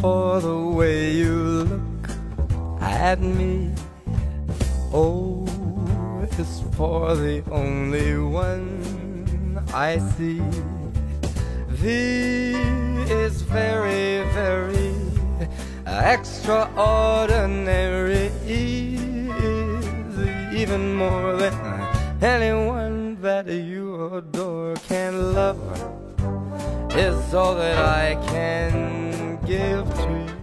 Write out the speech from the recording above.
for the way you look at me. O is for the only one I see. V is very, very extraordinary. E is even more than anyone that you adore can love. Is all that I can give to you.